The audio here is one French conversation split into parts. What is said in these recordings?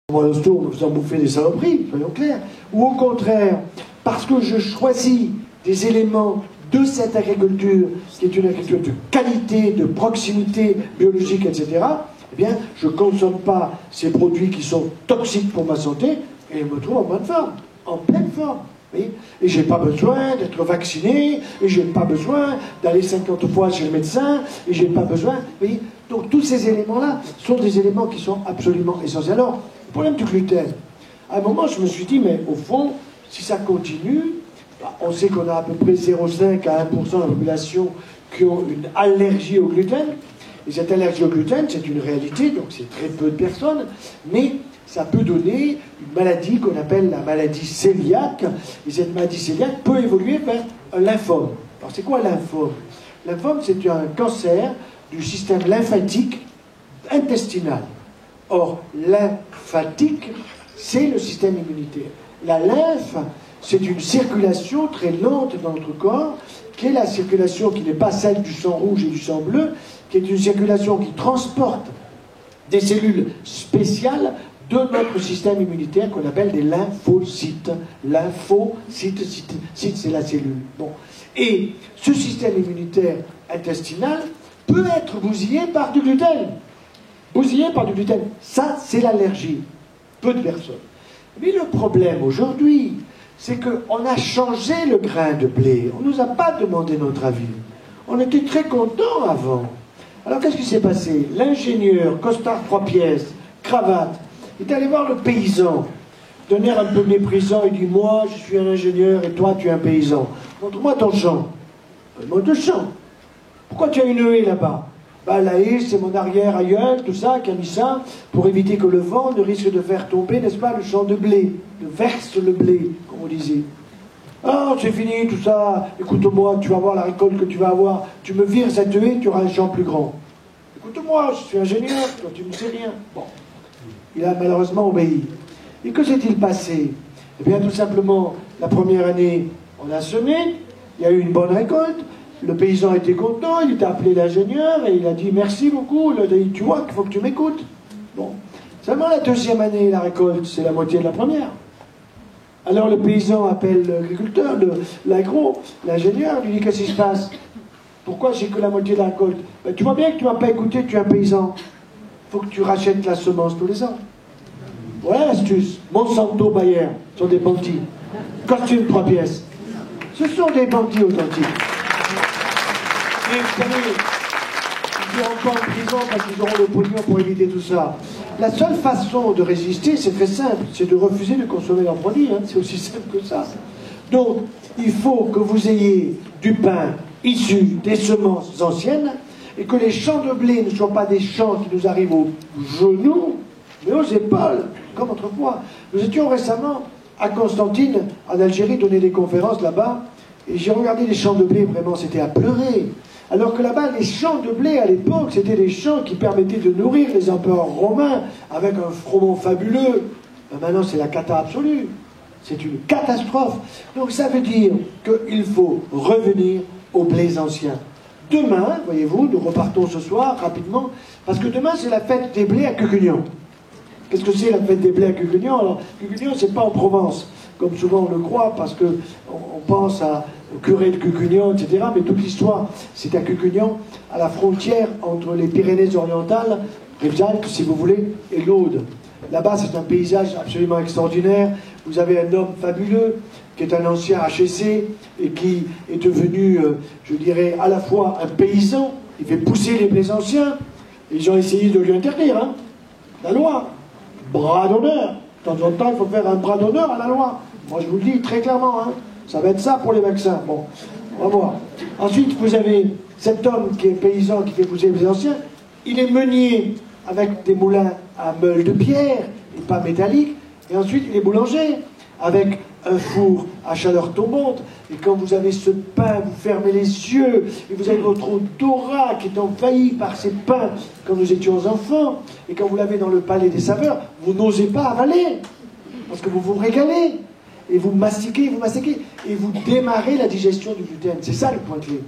Moi, en me faisant bouffer des saloperies, soyons clairs. Ou au contraire, parce que je choisis des éléments de cette agriculture, qui est une agriculture de qualité, de proximité biologique, etc., eh bien, je ne consomme pas ces produits qui sont toxiques pour ma santé, et je me trouve en bonne forme, en pleine forme. Oui, et je n'ai pas besoin d'être vacciné, et je n'ai pas besoin d'aller 50 fois chez le médecin, et je n'ai pas besoin... Oui, donc tous ces éléments-là sont des éléments qui sont absolument essentiels. Alors, le problème du gluten, à un moment je me suis dit, mais au fond, si ça continue, on sait qu'on a à peu près 0,5 à 1% de la population qui ont une allergie au gluten, et cette allergie au gluten, c'est une réalité, donc c'est très peu de personnes, mais ça peut donner une maladie qu'on appelle la maladie cœliaque, et cette maladie cœliaque peut évoluer vers un lymphome. Alors c'est quoi un lymphome? Lymphome, c'est un cancer du système lymphatique intestinal. Or, lymphatique, c'est le système immunitaire. La lymphe, c'est une circulation très lente dans notre corps, qui est la circulation qui n'est pas celle du sang rouge et du sang bleu, qui est une circulation qui transporte des cellules spéciales de notre système immunitaire qu'on appelle des lymphocytes. Lymphocyte, cyte, c'est la cellule. Bon. Et ce système immunitaire intestinal peut être bousillé par du gluten. Bousillé par du gluten. Ça, c'est l'allergie. Peu de personnes. Mais le problème aujourd'hui, c'est qu'on a changé le grain de blé. On ne nous a pas demandé notre avis. On était très contents avant. Alors qu'est-ce qui s'est passé? L'ingénieur, costard 3 pièces, cravate, il est allé voir le paysan, d'un air un peu méprisant. Il dit, moi je suis un ingénieur et toi tu es un paysan. Montre-moi ton champ. Montre ton champ. Pourquoi tu as une haie là-bas? Bah, la haie, c'est mon arrière-aïeul, tout ça, qui a mis ça, pour éviter que le vent ne risque de faire tomber, n'est-ce pas, le champ de blé, de verse le blé, comme on disait. Ah, c'est fini, tout ça, écoute-moi, tu vas voir la récolte que tu vas avoir, tu me vires cette haie, tu auras un champ plus grand. Écoute-moi, je suis ingénieur, toi tu ne sais rien. Bon, il a malheureusement obéi. Et que s'est-il passé? Eh bien, tout simplement, la première année, on a semé, il y a eu une bonne récolte, le paysan était content, il t'a appelé l'ingénieur et il a dit merci beaucoup, il a dit tu vois qu'il faut que tu m'écoutes. Bon. Seulement la deuxième année, la récolte, c'est la moitié de la première. Alors le paysan appelle l'agriculteur, l'agro, l'ingénieur, lui dit qu'est-ce qui se passe? Pourquoi j'ai que la moitié de la récolte? Ben, tu vois bien que tu ne m'as pas écouté, tu es un paysan. Il faut que tu rachètes la semence tous les ans. Voilà l'astuce. Monsanto, Bayer, sont des bandits. Costume 3 pièces. Ce sont des bandits authentiques. Et vous savez, ils sont encore en prison parce qu'ils auront le pognon pour éviter tout ça. La seule façon de résister, c'est très simple, c'est de refuser de consommer leurs produits. Hein. C'est aussi simple que ça. Donc, il faut que vous ayez du pain issu des semences anciennes et que les champs de blé ne soient pas des champs qui nous arrivent aux genoux, mais aux épaules, comme autrefois. Nous étions récemment à Constantine, en Algérie, donner des conférences là-bas, et j'ai regardé les champs de blé, vraiment, c'était à pleurer. Alors que là-bas, les champs de blé, à l'époque, c'était des champs qui permettaient de nourrir les empereurs romains avec un froment fabuleux. Ben maintenant, c'est la cata absolue. C'est une catastrophe. Donc ça veut dire qu'il faut revenir aux blés anciens. Demain, voyez-vous, nous repartons ce soir, rapidement, parce que demain, c'est la fête des blés à Cucugnan. Qu'est-ce que c'est la fête des blés à Cucugnan? Alors, Cucugnan, c'est pas en Provence, comme souvent on le croit, parce qu'on pense au curé de Cucugnan, etc. Mais toute l'histoire, c'est à Cucugnan, à la frontière entre les Pyrénées-Orientales, Rivesaltes, si vous voulez, et l'Aude. Là-bas, c'est un paysage absolument extraordinaire. Vous avez un homme fabuleux, qui est un ancien HEC, et qui est devenu, je dirais, à la fois un paysan. Il fait pousser les blés anciens. Ils ont essayé de lui interdire, hein, la loi. Bras d'honneur. De temps en temps, il faut faire un bras d'honneur à la loi. Moi, je vous le dis très clairement, hein. Ça va être ça pour les vaccins. Bon, on va voir. Ensuite, vous avez cet homme qui est paysan, qui fait pousser les blés anciens. Il est meunier avec des moulins à meule de pierre et pas métallique. Et ensuite, il est boulanger avec un four à chaleur tombante. Et quand vous avez ce pain, vous fermez les yeux et vous avez votre odorat qui est envahi par ces pains quand nous étions enfants. Et quand vous l'avez dans le palais des saveurs, vous n'osez pas avaler parce que vous vous régalez. Et vous mastiquez, et vous démarrez la digestion du gluten. C'est ça le point clé.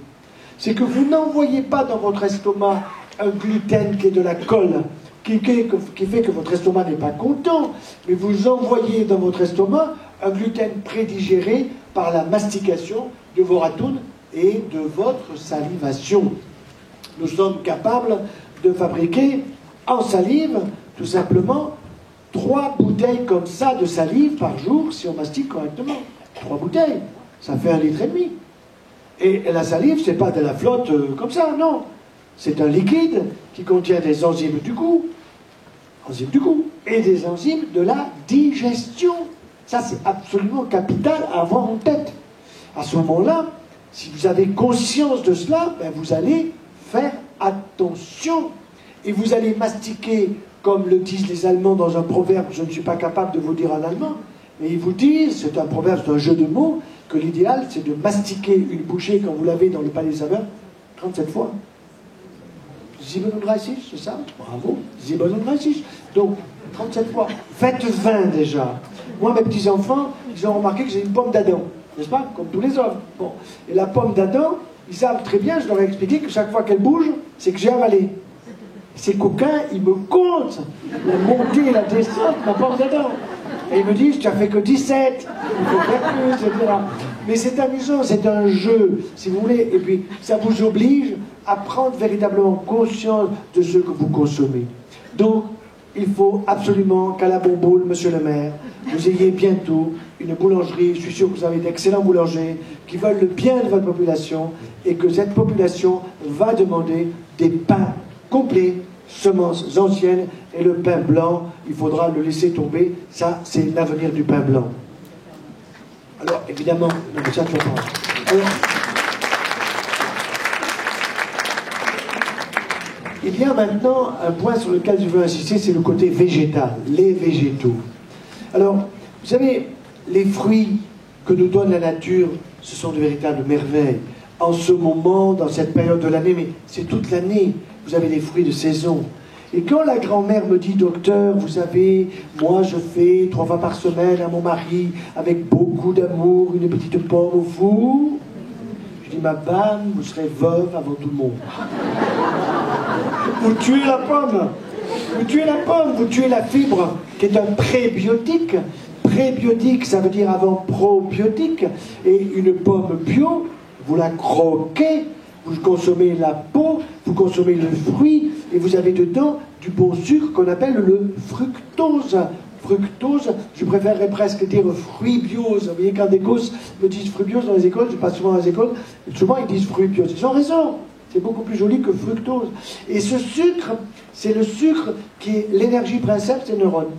C'est que vous n'envoyez pas dans votre estomac un gluten qui est de la colle qui fait que votre estomac n'est pas content, mais vous envoyez dans votre estomac un gluten prédigéré par la mastication de vos ratounes et de votre salivation. Nous sommes capables de fabriquer en salive, tout simplement, 3 bouteilles comme ça de salive par jour si on mastique correctement. 3 bouteilles, ça fait 1,5 litre. Et la salive, c'est pas de la flotte comme ça, non. C'est un liquide qui contient des enzymes du goût, et des enzymes de la digestion. Ça, c'est absolument capital à avoir en tête. À ce moment-là, si vous avez conscience de cela, ben vous allez faire attention. Et vous allez mastiquer, comme le disent les Allemands dans un proverbe, je ne suis pas capable de vous dire en allemand, mais ils vous disent, c'est un proverbe, c'est un jeu de mots, que l'idéal, c'est de mastiquer une bouchée quand vous l'avez dans le palais des saveurs 37 fois. 37, c'est ça? Bravo, 37. Donc, 37 fois. Faites 20 déjà. Moi, mes petits-enfants, ils ont remarqué que j'ai une pomme d'Adam, n'est-ce pas? Comme tous les hommes. Bon. Et la pomme d'Adam, ils savent très bien, je leur ai expliqué que chaque fois qu'elle bouge, c'est que j'ai avalé. Ces coquins, ils me comptent la montée et la descente de ma pomme d'Adam. Et ils me disent, tu as fait que 17, il faut faire plus, etc. Mais c'est amusant, c'est un jeu, si vous voulez. Et puis, ça vous oblige à prendre véritablement conscience de ce que vous consommez. Donc, il faut absolument qu'à la Bourboule, monsieur le maire, vous ayez bientôt une boulangerie. Je suis sûr que vous avez d'excellents boulangers qui veulent le bien de votre population et que cette population va demander des pains complets, semences anciennes, et le pain blanc, il faudra le laisser tomber. Ça, c'est l'avenir du pain blanc. Alors, évidemment, non, ça, tu vas alors, il y a maintenant un point sur lequel je veux insister, c'est le côté végétal, les végétaux. Alors, vous savez, les fruits que nous donne la nature, ce sont de véritables merveilles. En ce moment, dans cette période de l'année, mais c'est toute l'année, vous avez des fruits de saison. Et quand la grand-mère me dit, docteur, vous savez, moi je fais 3 fois par semaine à mon mari, avec beaucoup d'amour, une petite pomme au four, je dis, ma femme, vous serez veuve avant tout le monde. Vous tuez la pomme. Vous tuez la pomme, vous tuez la fibre, qui est un prébiotique. Prébiotique, ça veut dire avant probiotique. Et une pomme bio, vous la croquez, vous consommez la peau, vous consommez le fruit, et vous avez dedans du bon sucre qu'on appelle le fructose. Fructose, je préférerais presque dire fruibiose. Vous voyez, quand des gosses me disent fruibiose dans les écoles, je passe souvent dans les écoles, souvent ils disent fruibiose. Ils ont raison. C'est beaucoup plus joli que fructose. Et ce sucre, c'est le sucre qui est l'énergie princeps des neurones.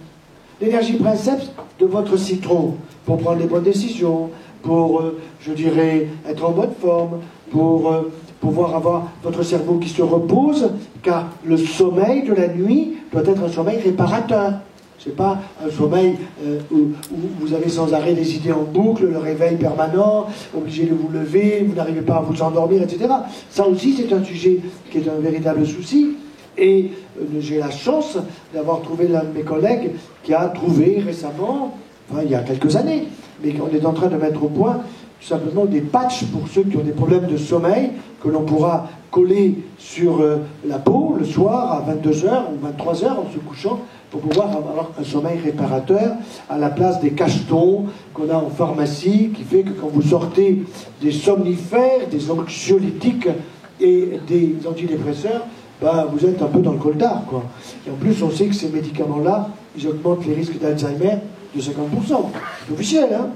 L'énergie princeps de votre citron, pour prendre les bonnes décisions, pour, je dirais, être en bonne forme, pour pouvoir avoir votre cerveau qui se repose, car le sommeil de la nuit doit être un sommeil réparateur. C'est pas un sommeil où vous avez sans arrêt des idées en boucle, le réveil permanent, obligé de vous lever, vous n'arrivez pas à vous endormir, etc. Ça aussi, c'est un sujet qui est un véritable souci. Et j'ai la chance d'avoir trouvé l'un de mes collègues qui a trouvé récemment, enfin il y a quelques années, mais on est en train de mettre au point tout simplement des patchs pour ceux qui ont des problèmes de sommeil, que l'on pourra coller sur la peau le soir à 22h ou 23h en se couchant, pour pouvoir avoir un sommeil réparateur à la place des cachetons qu'on a en pharmacie, qui fait que quand vous sortez des somnifères, des anxiolytiques et des antidépresseurs, ben, vous êtes un peu dans le coltard, quoi. Et en plus, on sait que ces médicaments-là, ils augmentent les risques d'Alzheimer de 50%. C'est officiel, hein?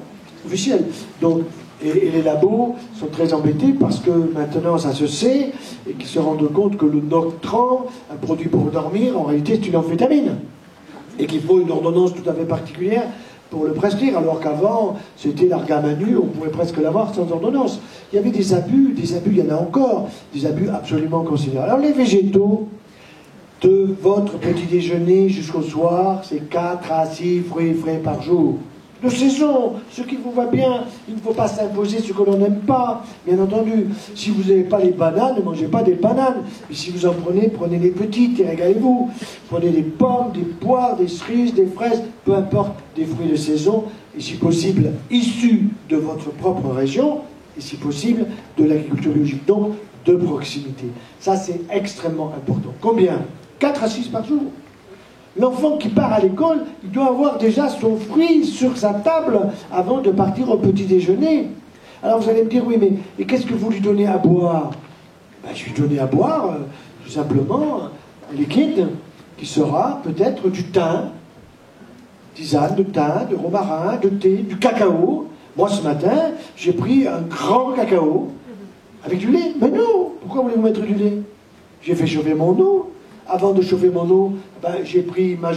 Officiel. Donc, et les labos sont très embêtés parce que maintenant ça se sait et qu'ils se rendent compte que le Noctran, un produit pour dormir, en réalité c'est une amphétamine. Et qu'il faut une ordonnance tout à fait particulière pour le prescrire, alors qu'avant, c'était l'argamanu, on pouvait presque l'avoir sans ordonnance. Il y avait des abus, il y en a encore, des abus absolument considérables. Alors les végétaux, de votre petit déjeuner jusqu'au soir, c'est 4 à 6 fruits frais par jour. De saison, ce qui vous va bien, il ne faut pas s'imposer ce que l'on n'aime pas, bien entendu. Si vous n'avez pas les bananes, ne mangez pas des bananes. Mais si vous en prenez, prenez les petites et régalez-vous. Prenez des pommes, des poires, des cerises, des fraises, peu importe, des fruits de saison, et si possible, issus de votre propre région, et si possible, de l'agriculture biologique, donc de proximité. Ça, c'est extrêmement important. Combien? 4 à 6 par jour. L'enfant qui part à l'école, il doit avoir déjà son fruit sur sa table avant de partir au petit déjeuner. Alors vous allez me dire, oui, mais et qu'est-ce que vous lui donnez à boire? Ben, je lui donne à boire, tout simplement, un liquide qui sera peut-être du thym, tisane de thym, de romarin, de thé, du cacao. Moi, ce matin, j'ai pris un grand cacao avec du lait. Mais non, pourquoi voulez-vous mettre du lait? J'ai fait chauffer mon eau. Avant de chauffer mon eau, ben, j'ai pris pas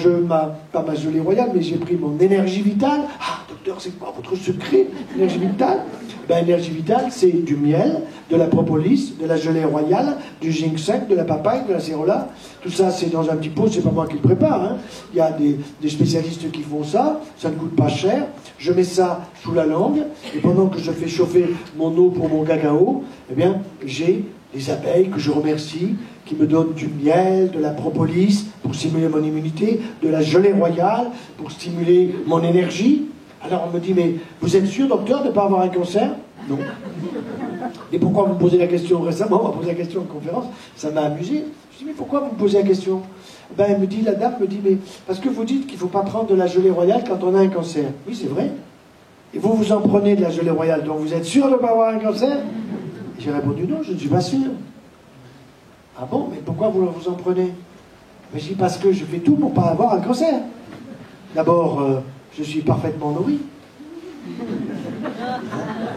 ma gelée royale, mais j'ai pris mon énergie vitale. Ah, docteur, c'est quoi votre secret, énergie vitale? Ben, énergie vitale, c'est du miel, de la propolis, de la gelée royale, du ginseng, de la papaye, de la cérola. Tout ça, c'est dans un petit pot, c'est pas moi qui le prépare. Hein. Il y a des spécialistes qui font ça, ça ne coûte pas cher. Je mets ça sous la langue, et pendant que je fais chauffer mon eau pour mon cacao, eh bien, j'ai les abeilles que je remercie, qui me donnent du miel, de la propolis pour stimuler mon immunité, de la gelée royale pour stimuler mon énergie. Alors on me dit, mais vous êtes sûr, docteur, de ne pas avoir un cancer? Non. Et pourquoi vous me posez la question récemment? On m'a posé la question en conférence, ça m'a amusé. Je dis, mais pourquoi vous me posez la question? Ben, elle me dit, la dame me dit, mais parce que vous dites qu'il ne faut pas prendre de la gelée royale quand on a un cancer. Oui, c'est vrai. Et vous, vous en prenez de la gelée royale, donc vous êtes sûr de ne pas avoir un cancer? J'ai répondu, non, je ne suis pas sûr. Ah bon, mais pourquoi vous en prenez? Mais je dis, parce que je fais tout pour ne pas avoir un cancer. D'abord, je suis parfaitement nourri.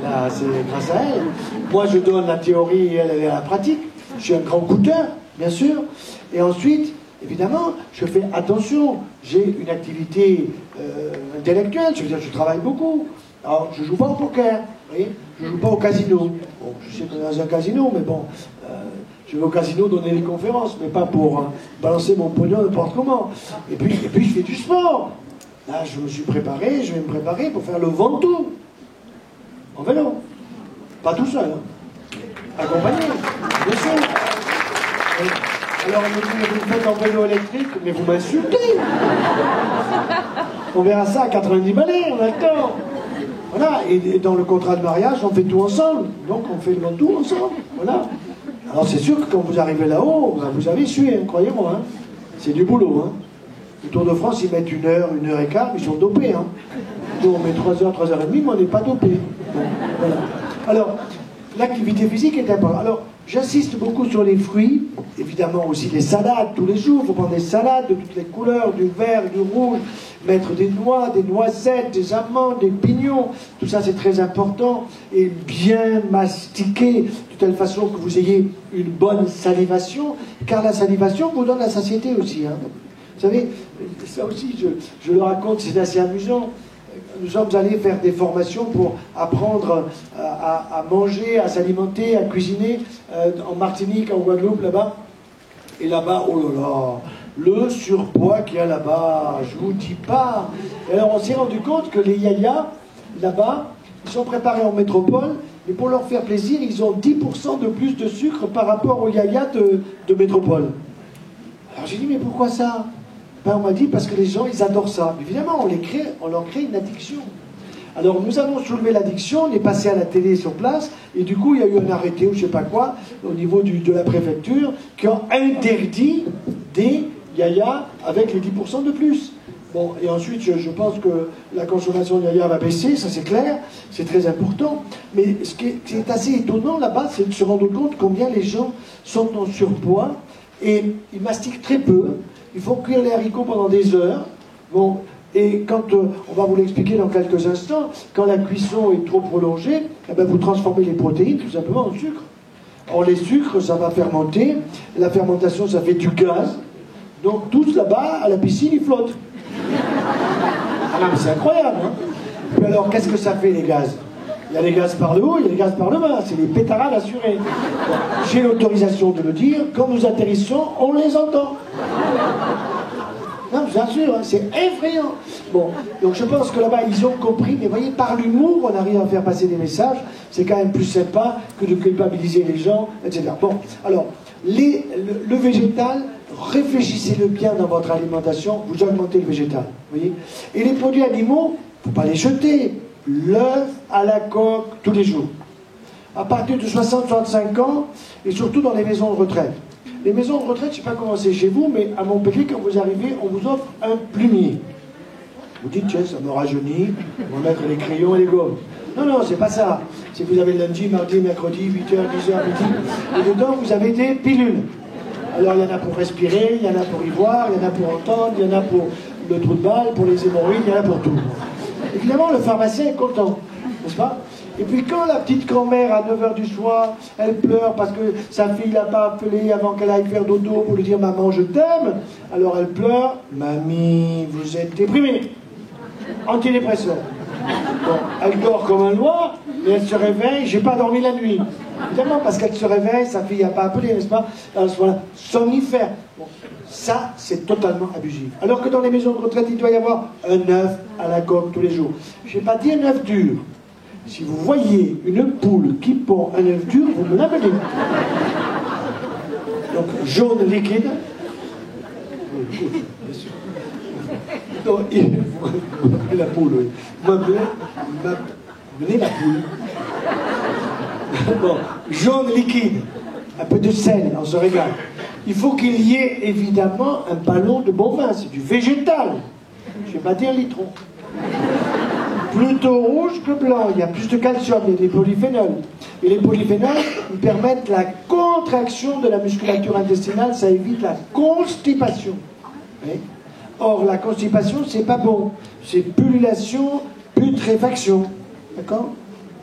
Là, c'est grâce à elle. Moi, je donne la théorie et elle la pratique. Je suis un grand goûteur, bien sûr. Et ensuite, évidemment, je fais attention. J'ai une activité intellectuelle, je veux dire, je travaille beaucoup. Alors, je ne joue pas au poker, vous voyez, je ne joue pas au casino. Bon, je sais qu'on est dans un casino, mais bon, je vais au casino donner des conférences, mais pas pour balancer mon pognon n'importe comment. Et puis, je fais du sport. Là, je me suis préparé, je vais me préparer pour faire le Ventoux. En vélo. Pas tout seul, hein. Accompagné, bien sûr. Alors, on me dit, mais vous le faites en vélo électrique, mais vous m'insultez. On verra ça à 90 balais, on a le temps. Voilà, et dans le contrat de mariage, on fait tout ensemble. Donc, on fait le Ventoux ensemble. Voilà. Alors, c'est sûr que quand vous arrivez là-haut, vous avez sué, hein, croyez-moi. Hein. C'est du boulot, hein. Le Tour de France, ils mettent 1 heure, 1 heure et quart, mais ils sont dopés. Hein. Nous, on met 3 heures, 3 heures et demie, mais on n'est pas dopés. Bon, voilà. Alors, l'activité physique est importante. Alors, j'insiste beaucoup sur les fruits, évidemment aussi les salades tous les jours. Il faut prendre des salades de toutes les couleurs, du vert, du rouge, mettre des noix, des noisettes, des amandes, des pignons. Tout ça, c'est très important. Et bien mastiquer, de telle façon que vous ayez une bonne salivation, car la salivation vous donne la satiété aussi. Hein. Vous savez, ça aussi, je le raconte, c'est assez amusant. Nous sommes allés faire des formations pour apprendre à manger, à s'alimenter, à cuisiner en Martinique, en Guadeloupe, là-bas. Et là-bas, oh là là, le surpoids qu'il y a là-bas, je vous dis pas. Et alors on s'est rendu compte que les yayas, là-bas, ils sont préparés en métropole, mais pour leur faire plaisir, ils ont 10% de plus de sucre par rapport aux yayas de métropole. Alors j'ai dit, mais pourquoi ça? Ben, on m'a dit parce que les gens, ils adorent ça. Évidemment, on leur crée une addiction. Alors nous avons soulevé l'addiction, on est passé à la télé sur place, et du coup il y a eu un arrêté ou je sais pas quoi, au niveau de la préfecture, qui a interdit des yayas avec les 10% de plus. Bon, et ensuite je pense que la consommation de yaya va baisser, ça c'est clair, c'est très important. Mais ce qui est assez étonnant là-bas, c'est de se rendre compte combien les gens sont en surpoids, et ils mastiquent très peu. Il faut cuire les haricots pendant des heures. Bon, et quand, on va vous l'expliquer dans quelques instants, quand la cuisson est trop prolongée, eh ben vous transformez les protéines tout simplement en sucre. Or les sucres, ça va fermenter. La fermentation, ça fait du gaz. Donc tous là-bas, à la piscine, ils flottent. Ah non, mais c'est incroyable, hein. Puis alors, qu'est-ce que ça fait, les gaz? Il y a les gaz par le haut, il y a les gaz par le bas. C'est les pétarades assurées. Bon, j'ai l'autorisation de le dire. Quand nous atterrissons, on les entend. Non, je vous assure, hein, c'est effrayant. Bon, donc je pense que là-bas, ils ont compris. Mais vous voyez, par l'humour, on arrive à faire passer des messages. C'est quand même plus sympa que de culpabiliser les gens, etc. Bon, alors, le végétal, réfléchissez-le bien dans votre alimentation. Vous augmentez le végétal, vous voyez. Et les produits animaux, il ne faut pas les jeter. L'œuf à la coque tous les jours. À partir de 60-65 ans, et surtout dans les maisons de retraite. Les maisons de retraite, je ne sais pas comment c'est chez vous, mais à Montpellier, quand vous arrivez, on vous offre un plumier. Vous dites, tiens, ça me rajeunit, on va mettre les crayons et les gommes. Non, non, c'est pas ça. C'est que vous avez lundi, mardi, mercredi, 8h, 10h, midi. Et dedans, vous avez des pilules. Alors, il y en a pour respirer, il y en a pour y voir, il y en a pour entendre, il y en a pour le trou de balle, pour les hémorroïdes, il y en a pour tout. Évidemment, le pharmacien est content, n'est-ce pas? Et puis quand la petite grand-mère, à 9h du soir, elle pleure parce que sa fille l'a pas appelée avant qu'elle aille faire dodo pour lui dire « Maman, je t'aime », alors elle pleure « Mamie, vous êtes déprimée ». Antidépresseur. Bon, elle dort comme un loir, mais elle se réveille, j'ai pas dormi la nuit. Évidemment, parce qu'elle se réveille, sa fille n'a pas appelé, n'est-ce pas? Alors, voilà, somnifère. Bon, ça, c'est totalement abusif. Alors que dans les maisons de retraite, il doit y avoir un œuf à la coque tous les jours. Je n'ai pas dit un œuf dur. Si vous voyez une poule qui pond un œuf dur, vous me l'amenez. Donc, jaune liquide. Non, la poule, oui. Menez la poule. Bon, jaune liquide, un peu de sel, on se régale. Il faut qu'il y ait évidemment un ballon de bon vin, c'est du végétal. Je ne vais pas dire litron. Plutôt rouge que blanc, il y a plus de calcium, il y a des polyphénols. Et les polyphénols, ils permettent la contraction de la musculature intestinale, ça évite la constipation. Oui. Or, la constipation, c'est pas bon. C'est pullulation, putréfaction. D'accord?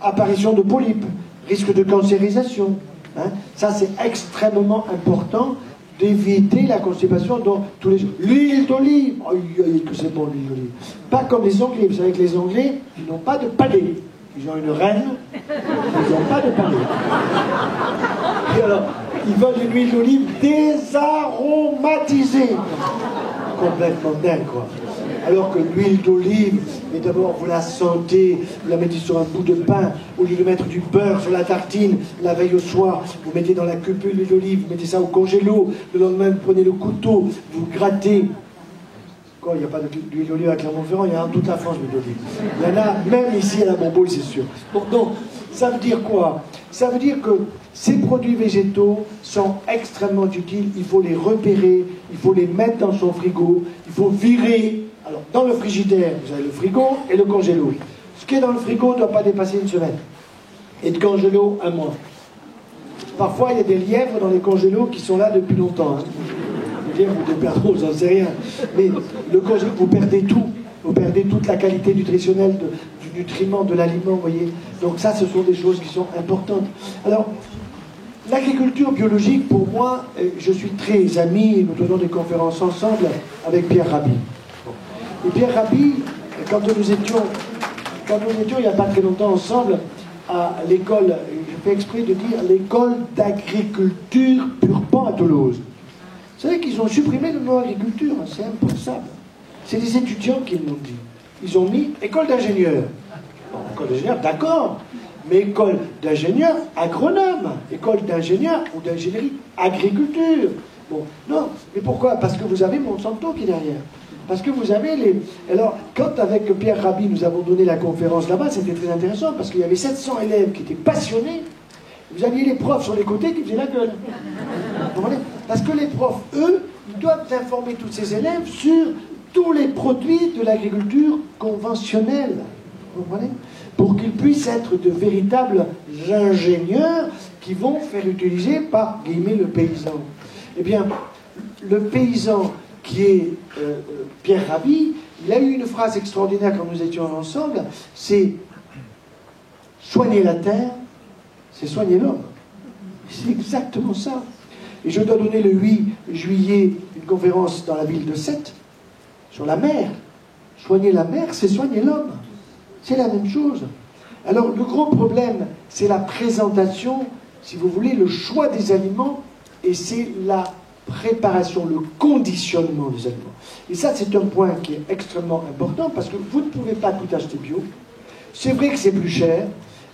Apparition de polypes, risque de cancérisation. Hein? Ça, c'est extrêmement important d'éviter la constipation dans tous les jours. L'huile d'olive, oh, que c'est bon l'huile d'olive. Pas comme les Anglais. Vous savez que les Anglais, ils n'ont pas de palais. Ils ont une reine, ils n'ont pas de palais. Et alors, ils veulent une huile d'olive désaromatisée. Complètement dingue, quoi. Alors que l'huile d'olive, mais d'abord vous la sentez, vous la mettez sur un bout de pain, au lieu de mettre du beurre sur la tartine, la veille au soir, vous mettez dans la cupule l'huile d'olive, vous mettez ça au congélo, le lendemain vous prenez le couteau, vous grattez. Quoi, il n'y a pas d'huile d'olive à Clermont-Ferrand, il y en a dans toute la France l'huile d'olive. Il y en a même ici à la Bourboule, c'est sûr. Donc, ça veut dire quoi? Ça veut dire que ces produits végétaux sont extrêmement utiles, il faut les repérer, il faut les mettre dans son frigo, il faut virer. Alors, dans le frigidaire, vous avez le frigo et le congélo. Ce qui est dans le frigo ne doit pas dépasser une semaine. Et le congélo, un mois. Parfois, il y a des lièvres dans les congélos qui sont là depuis longtemps. Hein. Les lièvres ou des perdreaux, j'en sais rien. Mais le congélo, vous perdez tout. Vous perdez toute la qualité nutritionnelle du nutriment, de l'aliment, vous voyez. Donc ça, ce sont des choses qui sont importantes. Alors, l'agriculture biologique, pour moi, je suis très ami, nous donnons des conférences ensemble avec Pierre Rabhi. Et Pierre Rabhi, quand nous étions il n'y a pas très longtemps ensemble à l'école, je fais exprès de dire l'école d'agriculture Purpan à Toulouse. Vous savez qu'ils ont supprimé le mot agriculture, hein, c'est impensable. C'est des étudiants qui l'ont dit. Ils ont mis école d'ingénieur. Bon, école d'ingénieur, d'accord, mais école d'ingénieur agronome, école d'ingénieur ou d'ingénierie agriculture. Bon, non, mais pourquoi? Parce que vous avez Monsanto qui est derrière. Parce que vous avez les... Alors, quand avec Pierre Rabhi, nous avons donné la conférence là-bas, c'était très intéressant, parce qu'il y avait 700 élèves qui étaient passionnés. Vous aviez les profs sur les côtés qui faisaient la gueule. Vous comprenez? Parce que les profs, eux, ils doivent informer tous ces élèves sur tous les produits de l'agriculture conventionnelle. Vous comprenez? Pour qu'ils puissent être de véritables ingénieurs qui vont faire utiliser, par guillemets, le paysan. Eh bien, le paysan qui est Pierre Rabhi, il a eu une phrase extraordinaire quand nous étions ensemble, c'est « soigner la terre, c'est soigner l'homme ». C'est exactement ça. Et je dois donner le 8 juillet une conférence dans la ville de Sète, sur la mer. Soigner la mer, c'est soigner l'homme. C'est la même chose. Alors, le gros problème, c'est la présentation, si vous voulez, le choix des aliments, et c'est la préparation, le conditionnement des aliments. Et ça, c'est un point qui est extrêmement important, parce que vous ne pouvez pas tout acheter bio. C'est vrai que c'est plus cher,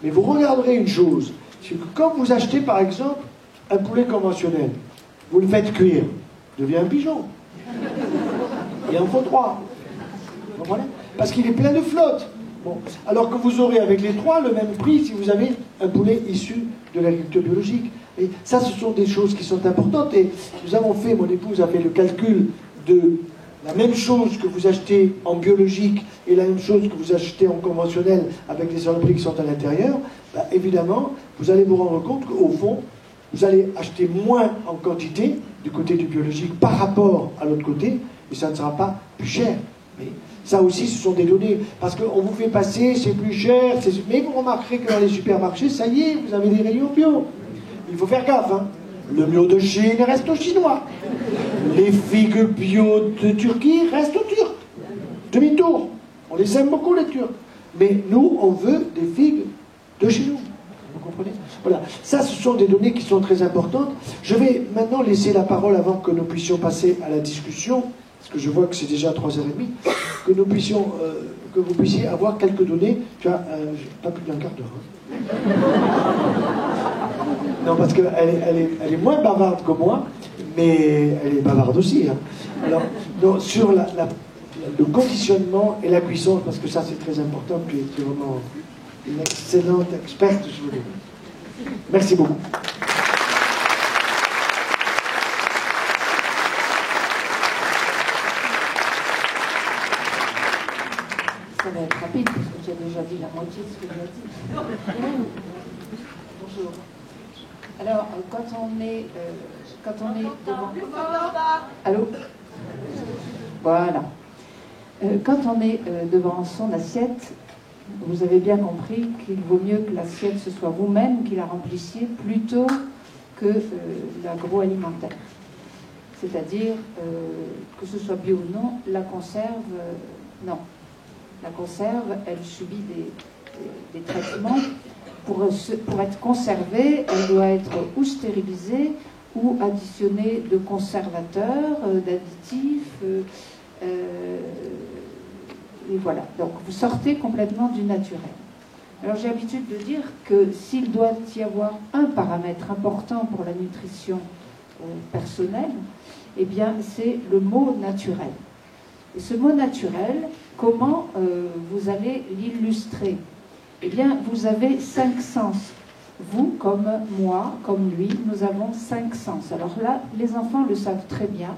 mais vous regarderez une chose, c'est que quand vous achetez, par exemple, un poulet conventionnel, vous le faites cuire, il devient un pigeon. Il en faut 3. Vous comprenez? Parce qu'il est plein de flotte. Bon. Alors que vous aurez avec les 3 le même prix si vous avez un poulet issu de l'agriculture biologique. Et ça, ce sont des choses qui sont importantes. Et nous avons fait, mon épouse a fait le calcul de la même chose que vous achetez en biologique et la même chose que vous achetez en conventionnel avec les saloperies qui sont à l'intérieur. Bah, évidemment, vous allez vous rendre compte qu'au fond, vous allez acheter moins en quantité du côté du biologique par rapport à l'autre côté, et ça ne sera pas plus cher. Mais ça aussi, ce sont des données, parce qu'on vous fait passer, c'est plus cher, mais vous remarquerez que dans les supermarchés, ça y est, vous avez des rayons bio. Il faut faire gaffe, hein. Le bio de Chine reste aux Chinois. Les figues bio de Turquie restent aux Turcs. Demi-tour. On les aime beaucoup, les Turcs. Mais nous, on veut des figues de chez nous. Vous comprenez? Voilà. Ça, ce sont des données qui sont très importantes. Je vais maintenant laisser la parole avant que nous puissions passer à la discussion, parce que je vois que c'est déjà 3h30, que nous puissions, que vous puissiez avoir quelques données. Tu as pas plus d'un quart d'heure. Non, parce qu'elle est moins bavarde que moi, mais elle est bavarde aussi. Hein. Alors, donc, sur le conditionnement et la cuisson, parce que ça c'est très important, tu es vraiment une excellente experte sur les... Merci beaucoup. Ça va être rapide, parce que j'ai déjà dit la moitié de ce que j'ai dit. Bonjour. Alors, quand on est devant... Allô? Voilà. Quand on est devant son assiette, vous avez bien compris qu'il vaut mieux que l'assiette, ce soit vous-même qui la remplissiez, plutôt que l'agroalimentaire. C'est-à-dire, que ce soit bio ou non, la conserve, non. La conserve, elle subit des traitements. Pour être conservée, elle doit être ou stérilisée ou additionnée de conservateurs, d'additifs. Et voilà. Donc vous sortez complètement du naturel. Alors j'ai l'habitude de dire que s'il doit y avoir un paramètre important pour la nutrition personnelle, eh bien c'est le mot naturel. Et ce mot naturel, comment vous allez l'illustrer? Eh bien, vous avez 5 sens. Vous, comme moi, comme lui, nous avons 5 sens. Alors là, les enfants le savent très bien.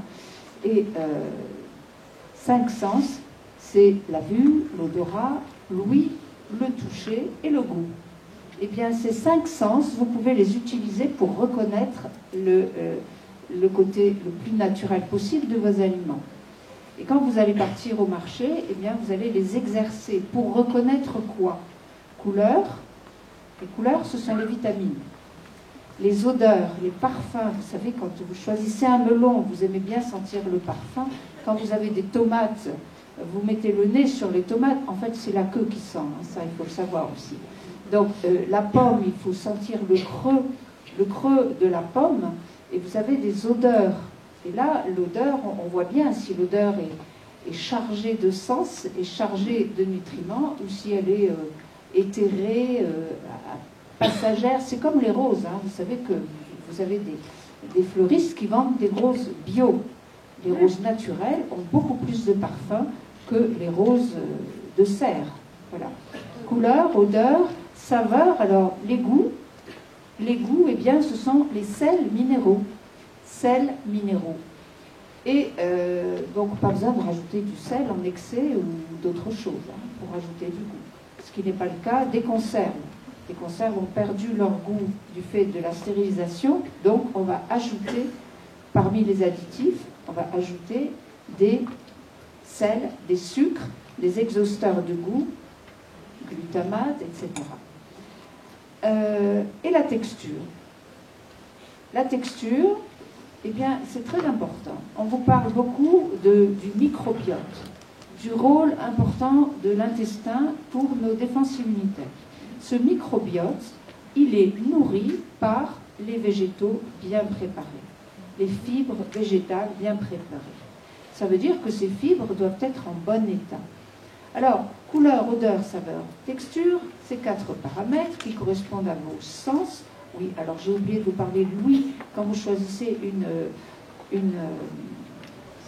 Et 5 sens, c'est la vue, l'odorat, l'ouïe, le toucher et le goût. Eh bien, ces 5 sens, vous pouvez les utiliser pour reconnaître le côté le plus naturel possible de vos aliments. Et quand vous allez partir au marché, eh bien, vous allez les exercer pour reconnaître quoi? Couleurs. Les couleurs, ce sont les vitamines. Les odeurs, les parfums. Vous savez, quand vous choisissez un melon, vous aimez bien sentir le parfum. Quand vous avez des tomates, vous mettez le nez sur les tomates. En fait, c'est la queue qui sent. Hein, ça, il faut le savoir aussi. Donc, la pomme, il faut sentir le creux de la pomme. Et vous avez des odeurs. Et là, l'odeur, on voit bien si l'odeur est chargée de sens, est chargée de nutriments, ou si elle est éthérée, passagère. C'est comme les roses. Hein. Vous savez que vous avez des fleuristes qui vendent des roses bio. Les roses naturelles ont beaucoup plus de parfum que les roses de serre. Voilà. Couleur, odeur, saveur. Alors, les goûts, eh bien, ce sont les sels minéraux. Sels minéraux. Et donc, pas besoin de rajouter du sel en excès ou d'autres choses hein, pour rajouter du goût. Ce qui n'est pas le cas des conserves. Les conserves ont perdu leur goût du fait de la stérilisation, donc on va ajouter, parmi les additifs, on va ajouter des sels, des sucres, des exhausteurs de goût, glutamate, etc. Et la texture. La texture, eh bien, c'est très important. On vous parle beaucoup du microbiote, du rôle important de l'intestin pour nos défenses immunitaires. Ce microbiote, il est nourri par les végétaux bien préparés, les fibres végétales bien préparées. Ça veut dire que ces fibres doivent être en bon état. Alors, couleur, odeur, saveur, texture, ces 4 paramètres qui correspondent à vos sens. Oui, alors j'ai oublié de vous parler de l'ouïe. Quand vous choisissez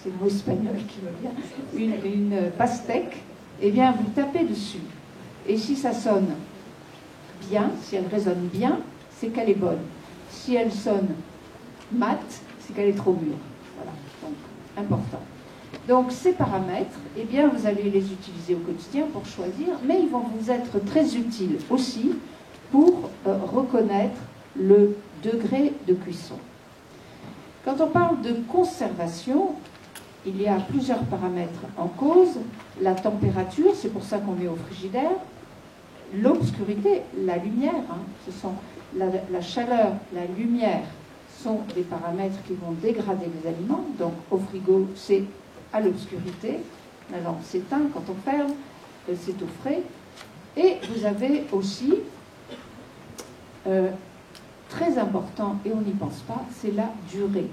c'est le mot espagnol qui me vient, une pastèque, eh bien vous tapez dessus. Et si ça sonne bien, si elle résonne bien, c'est qu'elle est bonne. Si elle sonne mat, c'est qu'elle est trop mûre. Voilà, donc important. Donc ces paramètres, eh bien, vous allez les utiliser au quotidien pour choisir, mais ils vont vous être très utiles aussi pour reconnaître le degré de cuisson. Quand on parle de conservation, il y a plusieurs paramètres en cause. La température, c'est pour ça qu'on met au frigidaire. L'obscurité, la lumière, ce sont la chaleur, la lumière sont des paramètres qui vont dégrader les aliments. Donc au frigo, c'est à l'obscurité. La lampe s'éteint quand on ferme, c'est au frais. Et vous avez aussi, très important, et on n'y pense pas, c'est la durée.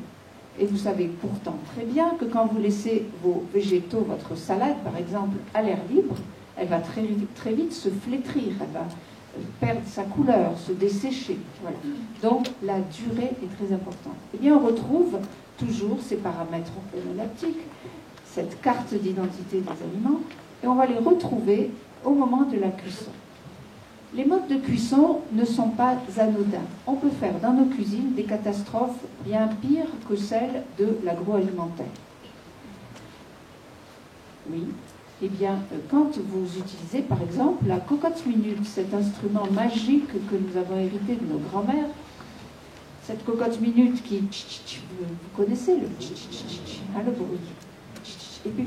Et vous savez pourtant très bien que quand vous laissez vos végétaux, votre salade par exemple, à l'air libre, elle va très vite se flétrir, elle va perdre sa couleur, se dessécher. Voilà. Donc la durée est très importante. Eh bien, on retrouve toujours ces paramètres organoleptiques, cette carte d'identité des aliments, et on va les retrouver au moment de la cuisson. Les modes de cuisson ne sont pas anodins. On peut faire dans nos cuisines des catastrophes bien pires que celles de l'agroalimentaire. Oui. Eh bien, quand vous utilisez par exemple la cocotte minute, cet instrument magique que nous avons hérité de nos grands-mères, cette cocotte minute qui, vous connaissez le bruit. Et puis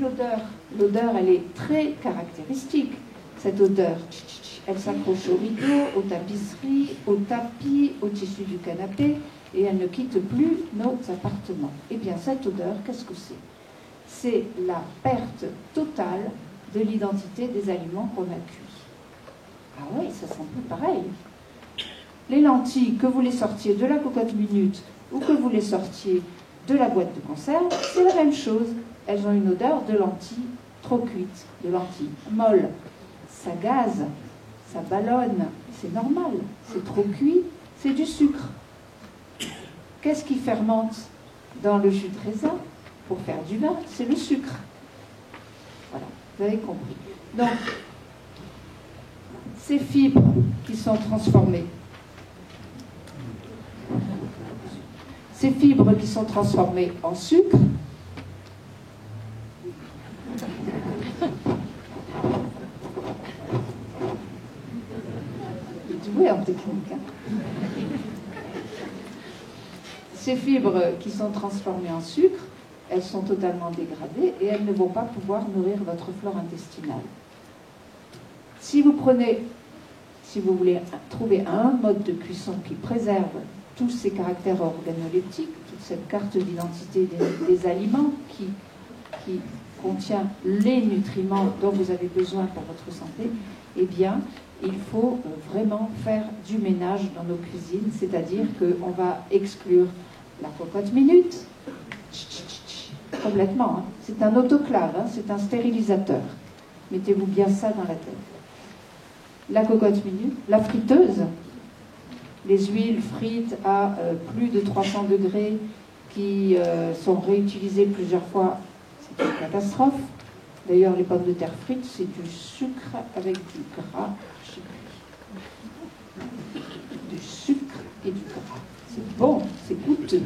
l'odeur, elle est très caractéristique. Cette odeur, elle s'accroche au rideau, aux tapisseries, au tapis, au tissu du canapé, et elle ne quitte plus nos appartements. Eh bien, cette odeur, qu'est-ce que c'est? C'est la perte totale de l'identité des aliments qu'on a cuits. Ah oui, ça sent plus pareil. Les lentilles, que vous les sortiez de la cocotte minute ou que vous les sortiez de la boîte de conserve, c'est la même chose. Elles ont une odeur de lentilles trop cuites, de lentilles molles. Ça gaze, ça ballonne, c'est normal. C'est trop cuit, c'est du sucre. Qu'est-ce qui fermente dans le jus de raisin pour faire du vin? C'est le sucre. Voilà, vous avez compris. Donc, ces fibres qui sont transformées, en sucre, doué en technique, Ces fibres qui sont transformées en sucre, elles sont totalement dégradées et elles ne vont pas pouvoir nourrir votre flore intestinale. Si vous voulez trouver un mode de cuisson qui préserve tous ces caractères organoleptiques, toute cette carte d'identité des aliments qui contient les nutriments dont vous avez besoin pour votre santé, eh bien, il faut vraiment faire du ménage dans nos cuisines, c'est-à-dire qu'on va exclure la cocotte minute, complètement, c'est un autoclave, c'est un stérilisateur. Mettez-vous bien ça dans la tête. La cocotte minute, la friteuse, les huiles frites à plus de 300 degrés qui sont réutilisées plusieurs fois, c'est une catastrophe. D'ailleurs, les pommes de terre frites, c'est du sucre avec du gras. Du sucre et du gras. C'est bon, c'est goûteux.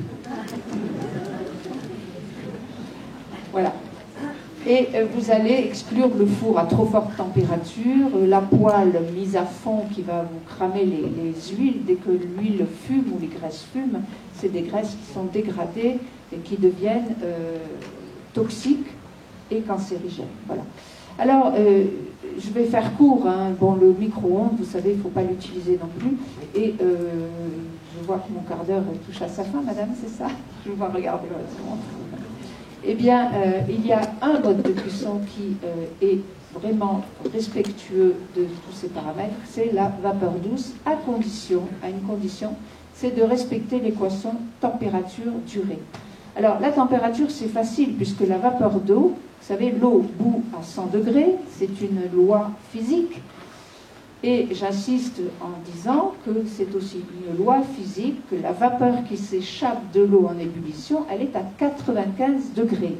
Voilà. Et vous allez exclure le four à trop forte température, la poêle mise à fond qui va vous cramer les huiles. Dès que l'huile fume ou les graisses fument, c'est des graisses qui sont dégradées et qui deviennent toxiques et cancérigènes. Voilà. Alors, je vais faire court. Bon, le micro-ondes, vous savez, il ne faut pas l'utiliser non plus. Et je vois que mon quart d'heure touche à sa fin, madame, c'est ça? Je vous vois regarder votre montre. Eh bien, il y a un mode de cuisson qui est vraiment respectueux de tous ces paramètres, c'est la vapeur douce, à une condition, c'est de respecter l'équation température-durée. Alors, la température, c'est facile, puisque la vapeur d'eau, vous savez, l'eau bout à 100 degrés, c'est une loi physique. Et j'insiste en disant que c'est aussi une loi physique, que la vapeur qui s'échappe de l'eau en ébullition, elle est à 95 degrés.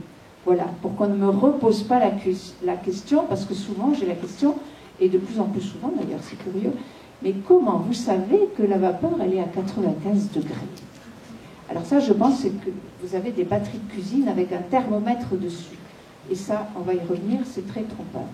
Voilà, pour qu'on ne me repose pas la question, parce que souvent j'ai la question, et de plus en plus souvent d'ailleurs, c'est curieux, Mais comment vous savez que la vapeur, elle est à 95 degrés? Alors ça, je pense que vous avez des batteries de cuisine avec un thermomètre dessus. Et ça, on va y revenir, c'est très trompeur.